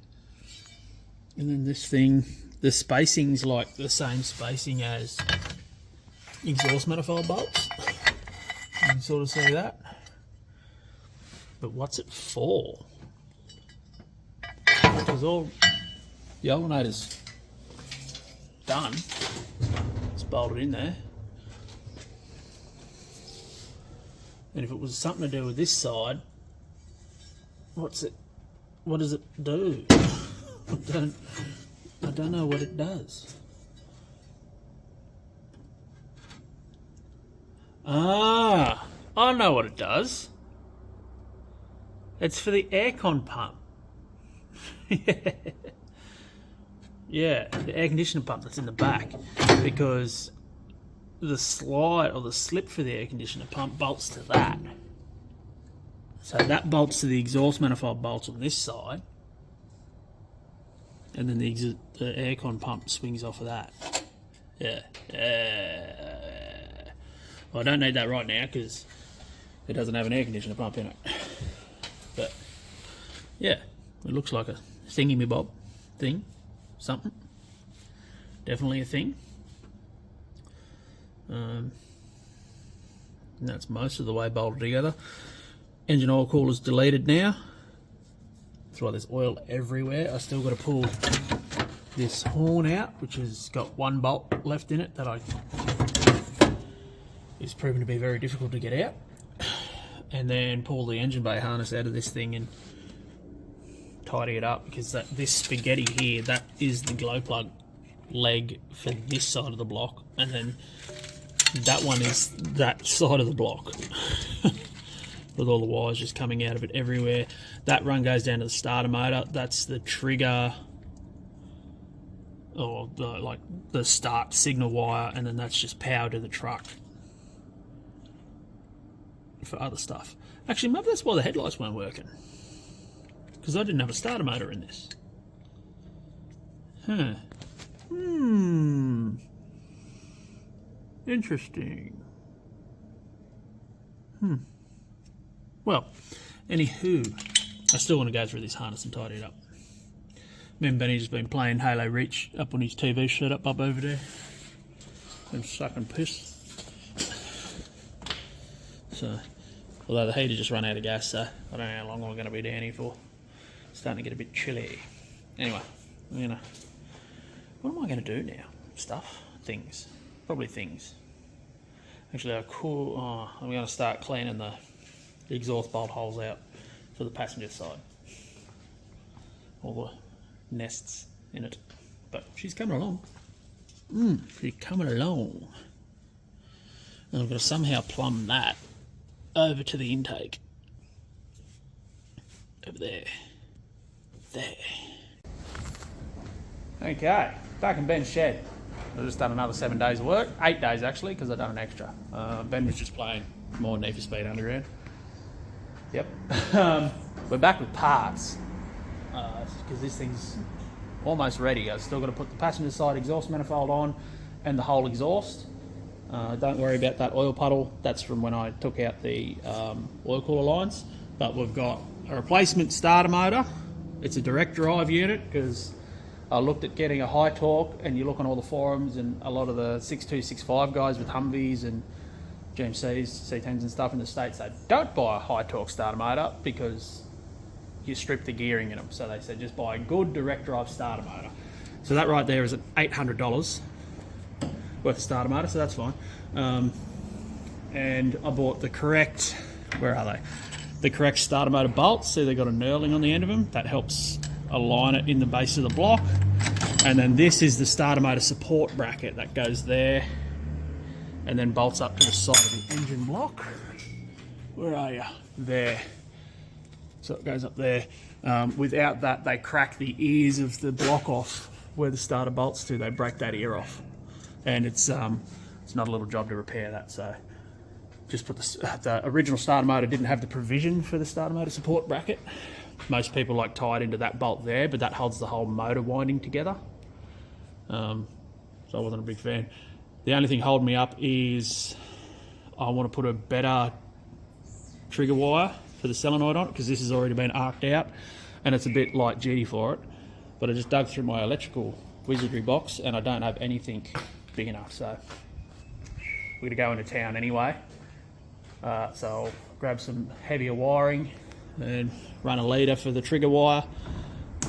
And then this thing, the spacing's like the same spacing as exhaust manifold bolts. You can sort of see that. But what's it for? Because all the alternator's done. It's bolted in there. And if it was something to do with this side, what does it do? I don't know what it does. Ah, I know what it does. It's for the aircon pump. Yeah, the air conditioner pump that's in the back, because the slide or the slip for the air conditioner pump bolts to that. So that bolts to the exhaust manifold bolts on this side, and then the aircon pump swings off of that. Yeah. Well, I don't need that right now because it doesn't have an air conditioner pump in it. But yeah, it looks like a thingy-me-bob thing, something. Definitely a thing. And that's most of the way bolted together. Engine oil cooler's deleted now. That's why there's oil everywhere. I still got to pull this horn out, which has got one bolt left in it that is proven to be very difficult to get out. And then pull the engine bay harness out of this thing and tidy it up, because this spaghetti here, that is the glow plug leg for this side of the block, and then that one is that side of the block. With all the wires just coming out of it everywhere. That run goes down to the starter motor. That's the trigger, or the start signal wire, and then that's just power to the truck for other stuff. Actually, maybe that's why the headlights weren't working, because I didn't have a starter motor in this. Huh. Interesting. Well, anywho, I still want to go through this harness and tidy it up. Me and Benny's been playing Halo Reach up on his TV setup up over there. Been sucking piss. So, although the heater just ran out of gas, so I don't know how long we're going to be down here for. It's starting to get a bit chilly. Anyway, what am I going to do now? Stuff? Things. Probably things. Actually, I'm going to start cleaning the exhaust bolt holes out for the passenger side. All the nests in it. But she's coming along. She's coming along. And I've got to somehow plumb that over to the intake. Over there. There. Okay, back in Ben's shed. I've just done another 7 days of work. 8 days actually, because I've done an extra. Ben was just playing more Need for Speed Underground. Yep. We're back with parts, because this thing's almost ready. I've still got to put the passenger side exhaust manifold on and the whole exhaust. Don't worry about that oil puddle. That's from when I took out the oil cooler lines. But we've got a replacement starter motor. It's a direct drive unit, because I looked at getting a high torque, and you look on all the forums, and a lot of the 6265 guys with Humvees and GMCs, C10s and stuff in the States, they don't buy a high torque starter motor because you strip the gearing in them. So they said just buy a good direct drive starter motor. So that right there is at $800 worth of starter motor, so that's fine. And I bought the correct, where are they? The correct starter motor bolts. See, they've got a knurling on the end of them. That helps align it in the base of the block. And then this is the starter motor support bracket that goes there and then bolts up to the side of the engine block. Where are you? There. So it goes up there. Without that, they crack the ears of the block off where the starter bolts to. They break that ear off, and it's not a little job to repair that. So just put the original starter motor didn't have the provision for the starter motor support bracket. Most people like tie it into that bolt there, but that holds the whole motor winding together. So I wasn't a big fan. The only thing holding me up is I want to put a better trigger wire for the solenoid on it, because this has already been arced out and it's a bit light duty for it. But I just dug through my electrical wizardry box and I don't have anything big enough, so we're gonna go into town anyway. So I'll grab some heavier wiring and run a leader for the trigger wire,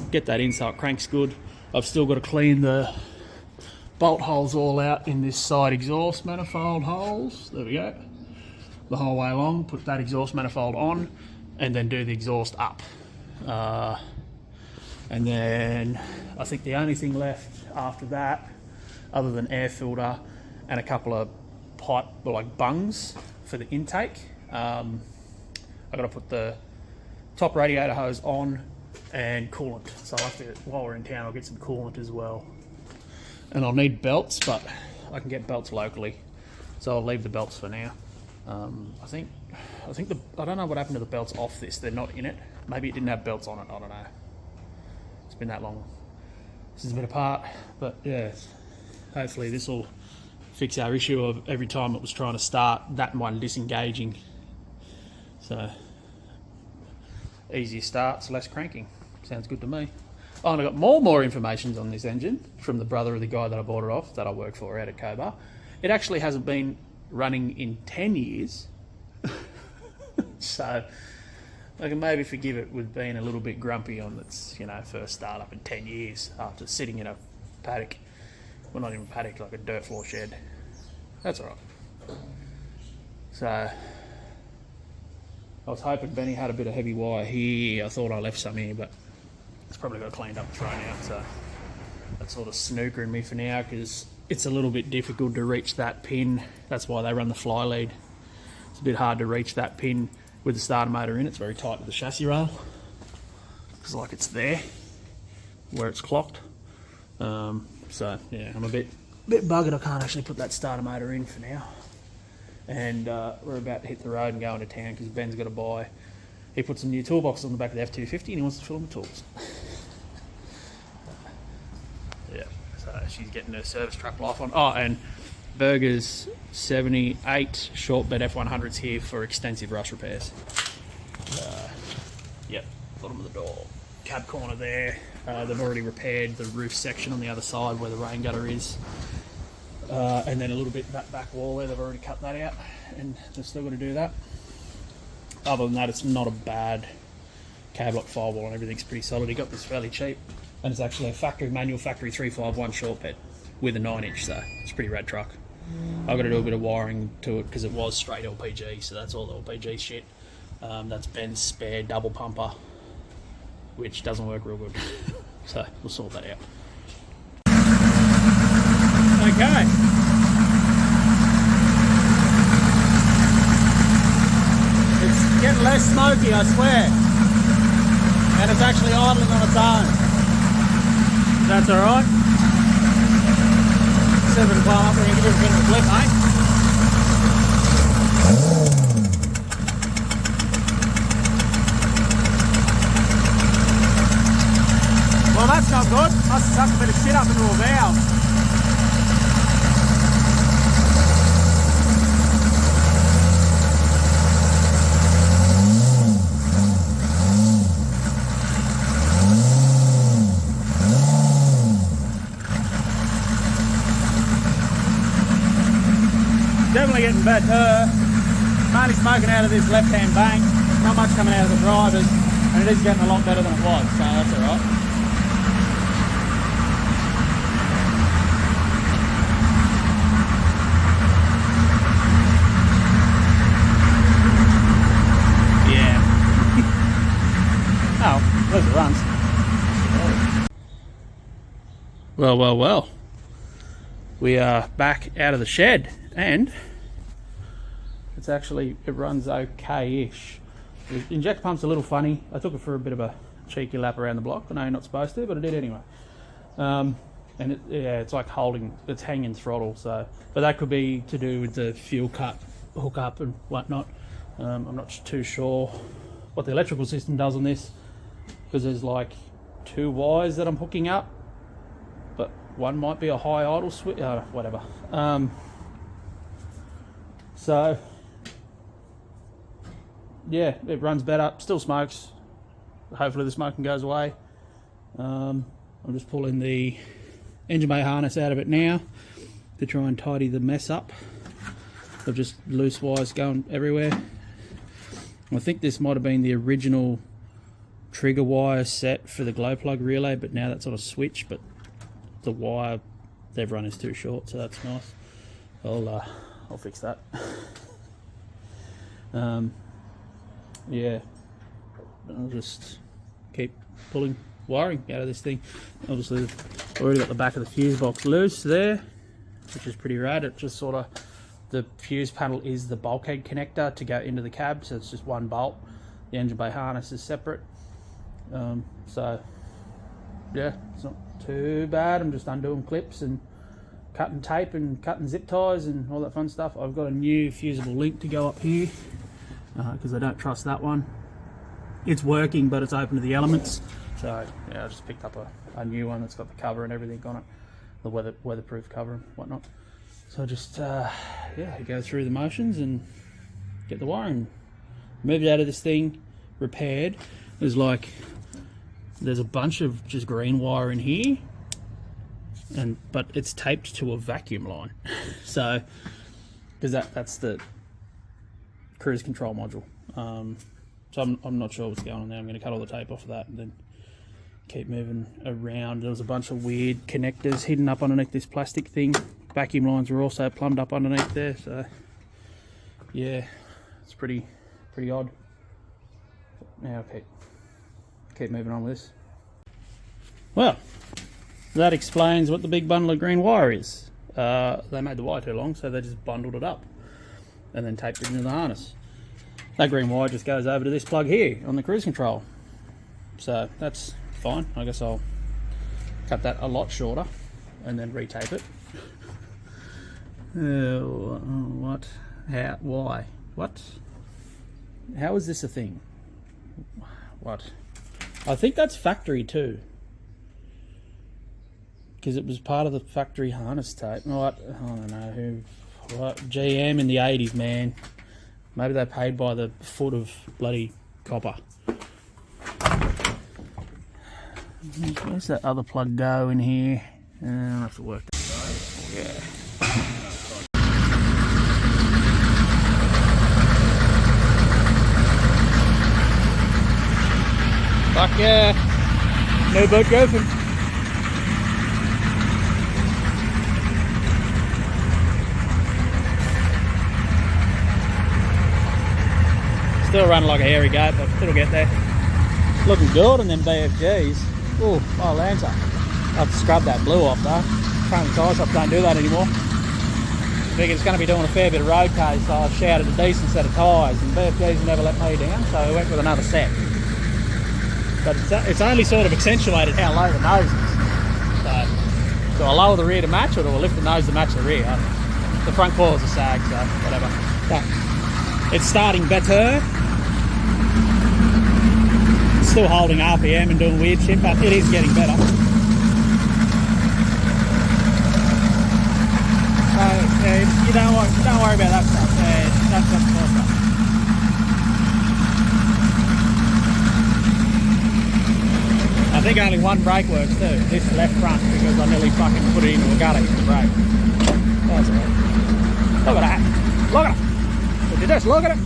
get that in so it cranks good. I've still got to clean the bolt holes all out in this side exhaust manifold holes. There we go. The whole way along, put that exhaust manifold on and then do the exhaust up. And then I think the only thing left after that, other than air filter and a couple of pipe, like bungs for the intake, I've got to put the top radiator hose on and coolant. So I'll have to, while we're in town, I'll get some coolant as well. And I'll need belts, but I can get belts locally, so I'll leave the belts for now. I think I don't know what happened to the belts off this. They're not in it. Maybe it didn't have belts on it. I don't know. It's been that long. This is a bit apart, but yeah. Hopefully this will fix our issue of every time it was trying to start, that one disengaging. So easier starts, less cranking. Sounds good to me. Oh, and I got more information on this engine from the brother of the guy that I bought it off, that I work for out at Cobar. It actually hasn't been running in 10 years. So I can maybe forgive it with being a little bit grumpy on its, first start up in 10 years after sitting in a paddock. Well, not even a paddock, like a dirt floor shed. That's all right. So I was hoping Benny had a bit of heavy wire here. I thought I left some here, but it's probably got cleaned up and thrown out. So that's sort of snookering me for now, because it's a little bit difficult to reach that pin. That's why they run the fly lead. It's a bit hard to reach that pin with the starter motor in. It's very tight to the chassis rail, because like it's there where it's clocked. So yeah, I'm a bit buggered I can't actually put that starter motor in for now. And we're about to hit the road and go into town, because Ben's got to buy. He put some new toolboxes on the back of the F250 and he wants to fill them with tools. Yeah, so she's getting her service truck life on. Oh, and Berger's 78 short bed F100s here for extensive rust repairs. Yep, bottom of the door. Cab corner there. They've already repaired the roof section on the other side where the rain gutter is. And then a little bit that back wall there, they've already cut that out, and they've still got to do that. Other than that, it's not a bad cab lock firewall, and everything's pretty solid. He got this fairly cheap, and it's actually a manual factory 351 short bed with a 9-inch, so it's a pretty rad truck. I've got to do a bit of wiring to it because it was straight LPG, so that's all the LPG shit. That's Ben's spare double pumper, which doesn't work real good. So we'll sort that out. Okay. It's getting less smoky, I swear. And it's actually idling on its own. That's alright. See if we can climb up there and give it a bit of a flip, mate. Well, that's not good. Must have sucked a bit of shit up into a valve. Definitely getting better. Mainly smoking out of this left-hand bank. Not much coming out of the drivers, and it is getting a lot better than it was, so that's alright. Yeah. Oh, there's it runs. Well. We are back out of the shed, and it's actually, it runs okay-ish. The injector pump's a little funny. I took it for a bit of a cheeky lap around the block. I know you're not supposed to, but I did anyway. And it's like it's hanging throttle. So, but that could be to do with the fuel cut hookup and whatnot. I'm not too sure what the electrical system does on this, because there's like 2 wires that I'm hooking up, but one might be a high idle switch, whatever. So yeah, it runs better, still smokes. Hopefully the smoking goes away. I'm just pulling the engine bay harness out of it now to try and tidy the mess up of just loose wires going everywhere. I think this might have been the original trigger wire set for the glow plug relay, but now that's on a switch, but the wire they've run is too short, so that's nice. I'll fix that. Yeah, I'll just keep pulling wiring out of this thing. Obviously I've already got the back of the fuse box loose there, which is pretty rad. It just sort of, the fuse panel is the bulkhead connector to go into the cab, so it's just one bolt. The engine bay harness is separate. So yeah, it's not too bad. I'm just undoing clips and cutting tape and cutting zip ties and all that fun stuff. I've got a new fusible link to go up here because I don't trust that one. It's working, but it's open to the elements. So yeah, I just picked up a new one that's got the cover and everything on it, the weatherproof cover and whatnot. So just yeah, go through the motions and get the wiring moved out of this thing, repaired. There's a bunch of just green wire in here, but it's taped to a vacuum line. So because that's the cruise control module. So I'm not sure what's going on there. I'm going to cut all the tape off of that and then keep moving around. There was a bunch of weird connectors hidden up underneath this plastic thing. Vacuum lines were also plumbed up underneath there, so yeah, it's pretty odd. Now keep moving on with this. Well, that explains what the big bundle of green wire is. They made the wire too long, so they just bundled it up and then taped it into the harness. That green wire just goes over to this plug here on the cruise control, so that's fine. I guess I'll cut that a lot shorter and then retape it. What? How? Why? What? How is this a thing? What? I think that's factory too, because it was part of the factory harness tape. What? I don't know who. What? GM in the 80s, man. Maybe they paid by the foot of bloody copper. Where's that other plug go in here? I'll have to work that out. Yeah. Fuck yeah. No boat goofing. Still running like a hairy goat, but it'll get there. Looking good on them BFGs. Oh, Lancer. I'll have to scrub that blue off though. Current tyre shop don't do that anymore. I think it's going to be doing a fair bit of road case, so I've shouted a decent set of tyres, and BFGs never let me down, so we went with another set. But it's only sort of accentuated how low the nose is. So do I lower the rear to match, or do I lift the nose to match the rear? I don't know. The front claws are sag, so whatever. But it's starting better. It's still holding RPM and doing weird shit, but it is getting better. You don't worry about that stuff. That's more stuff. I think only one brake works too. This left front, because I nearly fucking put it into a gutter with the brake. That's alright. Look at that. Look at it. Did you just look at it?